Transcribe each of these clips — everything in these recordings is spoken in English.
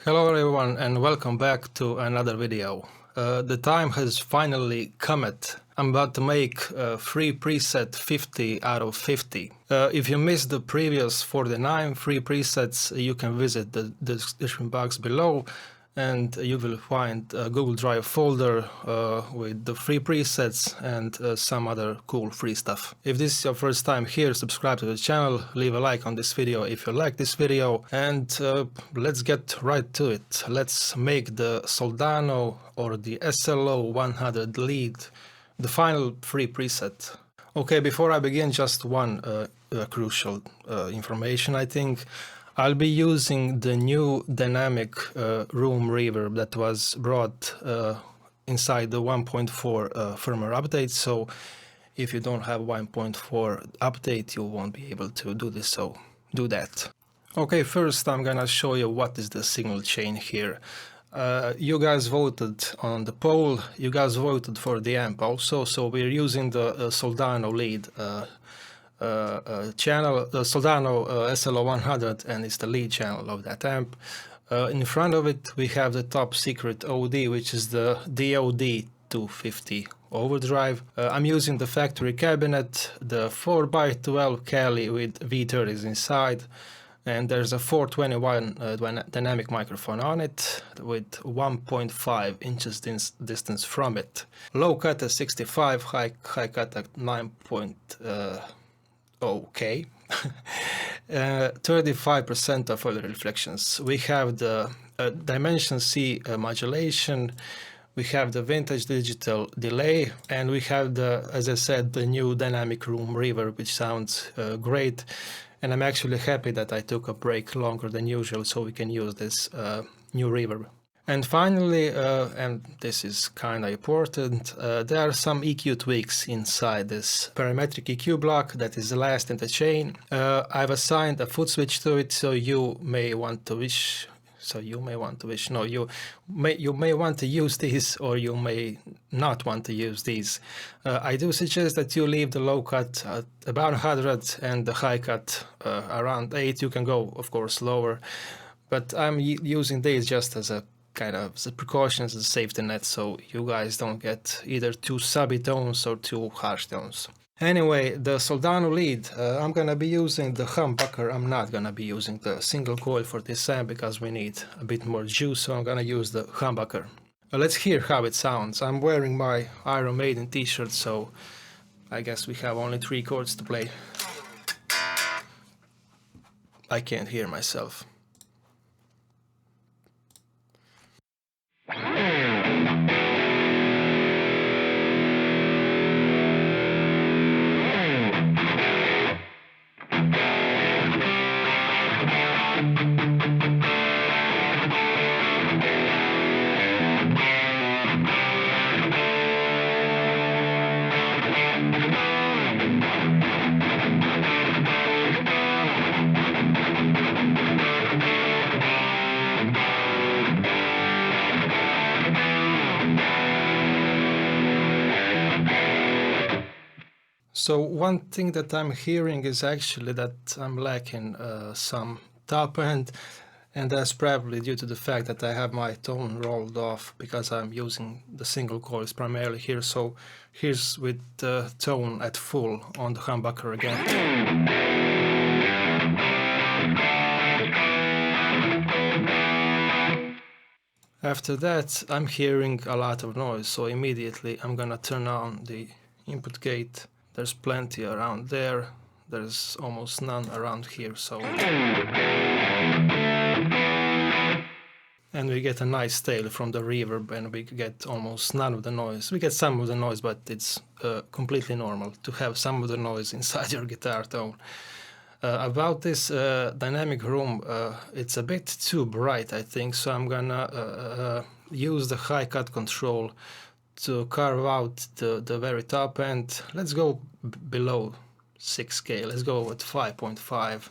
Hello everyone and welcome back to another video. The time has finally come. I'm about to make a free preset 50 out of 50. If you missed the previous 49 free presets, you can visit the description box below and you will find a Google Drive folder with the free presets and some other cool free stuff. If this is your first time here, subscribe to the channel, leave a like on this video if you like this video, and let's get right to it. Let's make the Soldano or the SLO 100 lead the final free preset. Okay, before I begin, just one crucial information. I think I'll be using the new dynamic room reverb that was brought inside the 1.4 firmware update. So if you don't have 1.4 update, you won't be able to do this, so do that. Okay, first I'm gonna show you what is the signal chain here. You guys voted on the poll, you guys voted for the amp also, so we're using the Soldano lead channel, the Soldano SLO 100, and it's the lead channel of that amp. In front of it we have the top secret OD, which is the DOD 250 Overdrive. I'm using the factory cabinet, the 4x12 Cali with V30s inside, and there's a 421 dynamic microphone on it with 1.5 inches distance from it. Low cut at 65, high cut at 9.0K. 35% of early reflections. We have the Dimension C modulation, we have the vintage digital delay, and we have the, as I said, the new dynamic room reverb, which sounds great. And I'm actually happy that I took a break longer than usual so we can use this new reverb. And finally, and this is kind of important, there are some EQ tweaks inside this parametric EQ block that is the last in the chain. I've assigned a foot switch to it, so you may want to use these, or you may not want to use these. I do suggest that you leave the low cut at about 100 and the high cut around 8. You can go, of course, lower, but I'm using these just as a kind of as a precaution, as a safety net, so you guys don't get either too subby tones or too harsh tones. Anyway, the Soldano lead, I'm gonna be using the humbucker. I'm not gonna be using the single coil for this amp because we need a bit more juice, so I'm gonna use the humbucker. Let's hear how it sounds. I'm wearing my Iron Maiden t-shirt, so I guess we have only 3 chords to play. I can't hear myself. So one thing that I'm hearing is actually that I'm lacking some top end, and that's probably due to the fact that I have my tone rolled off because I'm using the single coils primarily here. So here's with the tone at full on the humbucker again. After that I'm hearing a lot of noise, so immediately I'm gonna turn on the input gate. There's plenty around there, there's almost none around here, so... And we get a nice tail from the reverb, and we get almost none of the noise. We get some of the noise, but it's completely normal to have some of the noise inside your guitar tone. About this dynamic room, it's a bit too bright, I think, so I'm gonna use the high cut control to carve out the very top end. Let's go below 6K, let's go with 5.5.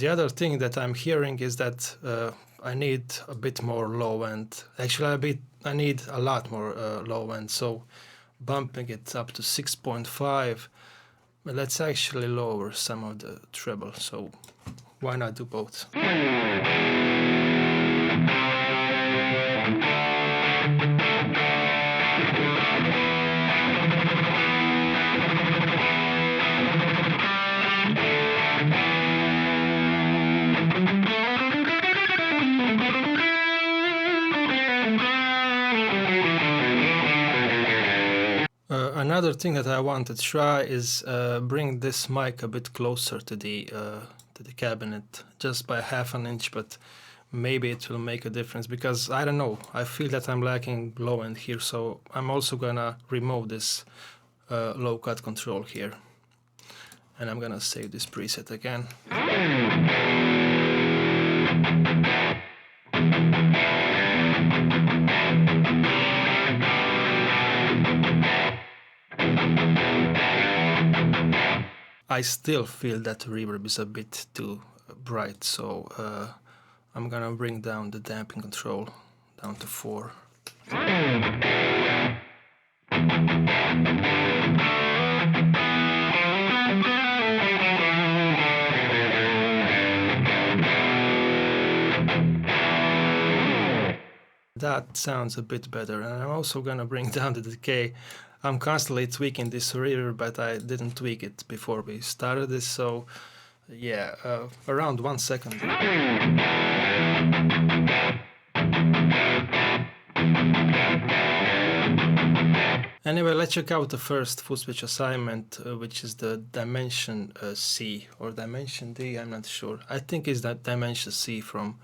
The other thing that I'm hearing is that I need a bit more low end. Actually, I need a lot more low end. So bumping it up to 6.5. But let's actually lower some of the treble. So why not do both? Another thing that I want to try is bring this mic a bit closer to the cabinet, just by half an inch, but maybe it will make a difference, because I don't know, I feel that I'm lacking low end here, so I'm also gonna remove this low cut control here, and I'm gonna save this preset again. I still feel that reverb is a bit too bright, so I'm gonna bring down the damping control down to 4. That sounds a bit better, and I'm also gonna bring down the decay. I'm constantly tweaking this reverb, but I didn't tweak it before we started this, so yeah, around 1 second. Anyway, let's check out the first foot switch assignment, which is the Dimension C or Dimension D, I'm not sure. I think it's that Dimension C from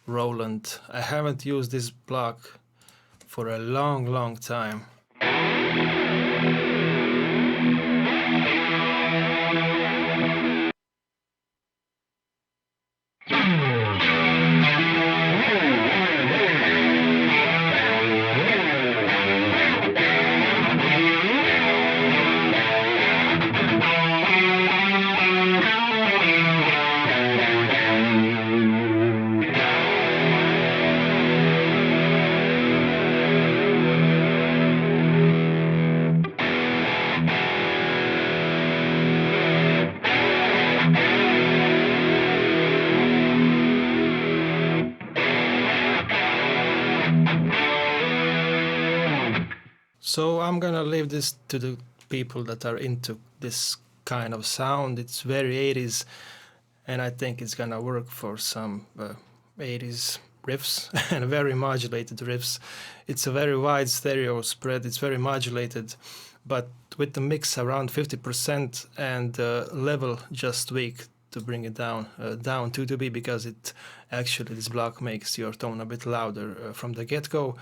Roland. I haven't used this block for a long time. So I'm gonna leave this to the people that are into this kind of sound. It's very 80s, and I think it's gonna work for some 80s riffs and very modulated riffs. It's a very wide stereo spread, it's very modulated, but with the mix around 50% and level just tweaked to bring it down 2 dB, because it actually, this block makes your tone a bit louder from the get-go.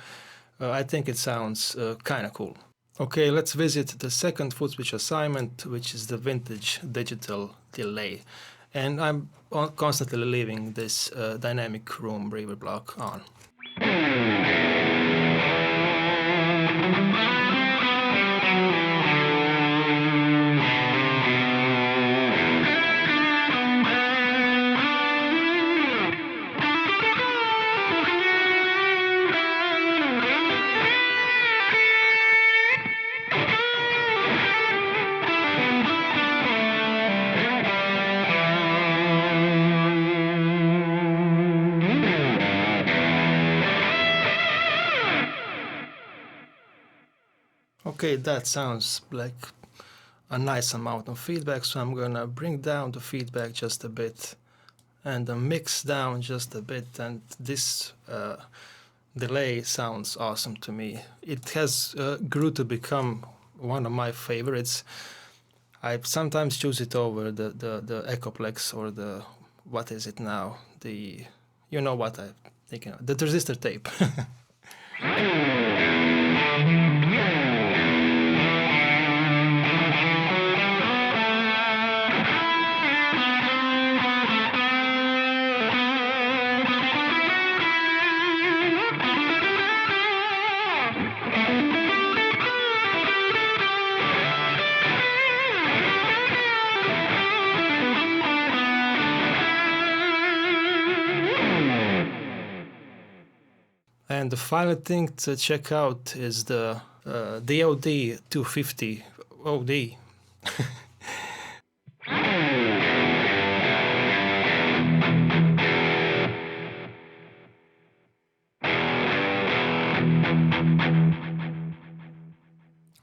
I think it sounds kind of cool. Okay, let's visit the second foot switch assignment, which is the vintage digital delay. And I'm constantly leaving this dynamic room reverb block on. Okay, that sounds like a nice amount of feedback, so I'm gonna bring down the feedback just a bit and the mix down just a bit, and this delay sounds awesome to me. It has grew to become one of my favorites. I sometimes choose it over the Echoplex or the, what is it now? The, you know what I'm thinking of, the transistor tape. And the final thing to check out is the DOD 250 OD.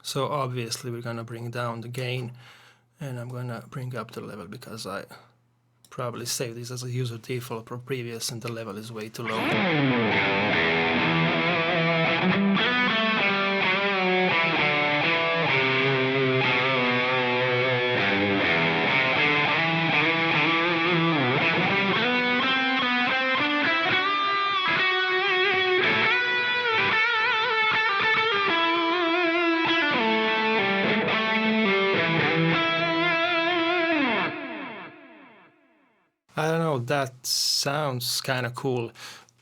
So obviously we're gonna bring down the gain, and I'm gonna bring up the level because I probably saved this as a user default for previous and the level is way too low. I don't know, that sounds kind of cool.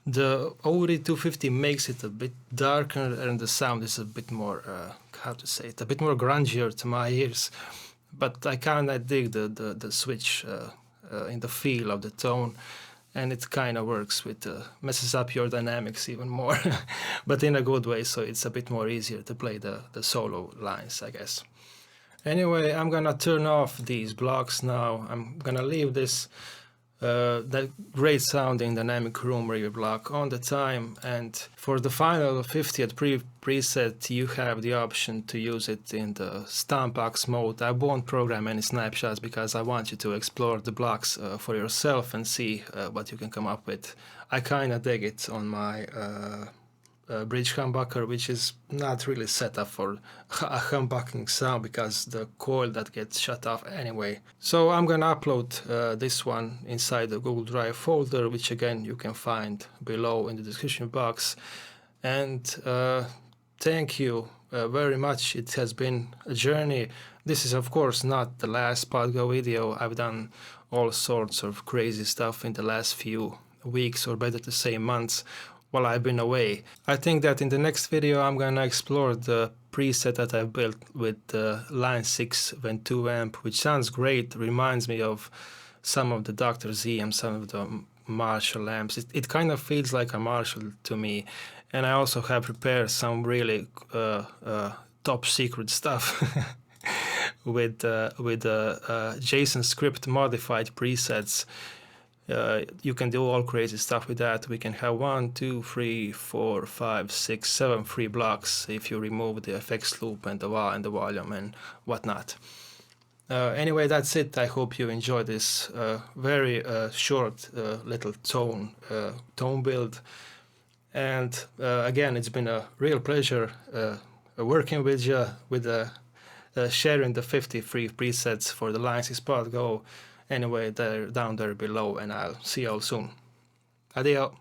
The OD250 makes it a bit darker and the sound is a bit more, how to say it, a bit more grungier to my ears. But I kind of dig the switch in the feel of the tone, and it kind of works with, messes up your dynamics even more, but in a good way, so it's a bit more easier to play the solo lines, I guess. Anyway, I'm gonna turn off these blocks now. I'm gonna leave this that great sounding dynamic room reverb block on the time, and for the final 50th preset you have the option to use it in the Stompbox mode. I won't program any snapshots because I want you to explore the blocks for yourself and see what you can come up with. I kinda dig it on my bridge humbucker, which is not really set up for a humbucking sound because the coil that gets shut off anyway. So I'm gonna upload this one inside the Google Drive folder, which again you can find below in the description box. And thank you very much. It has been a journey. This is of course not the last PodGo video. I've done all sorts of crazy stuff in the last few weeks, or better to say months, while I've been away. I think that in the next video I'm gonna explore the preset that I've built with the Line 6 Vent2 amp, which sounds great, reminds me of some of the Dr. Z and some of the Marshall amps. It kind of feels like a Marshall to me, and I also have prepared some really top secret stuff with JSON script modified presets. You can do all crazy stuff with that. We can have 1, 2, 3, 4, 5, 6, 7 free blocks if you remove the effects loop and the wah and the volume and whatnot. Anyway, that's it. I hope you enjoyed this very short little tone build. And again, it's been a real pleasure working with you, with sharing the 50 free presets for the Line 6 PodGo. Anyway, they're down there below, and I'll see you all soon. Adio.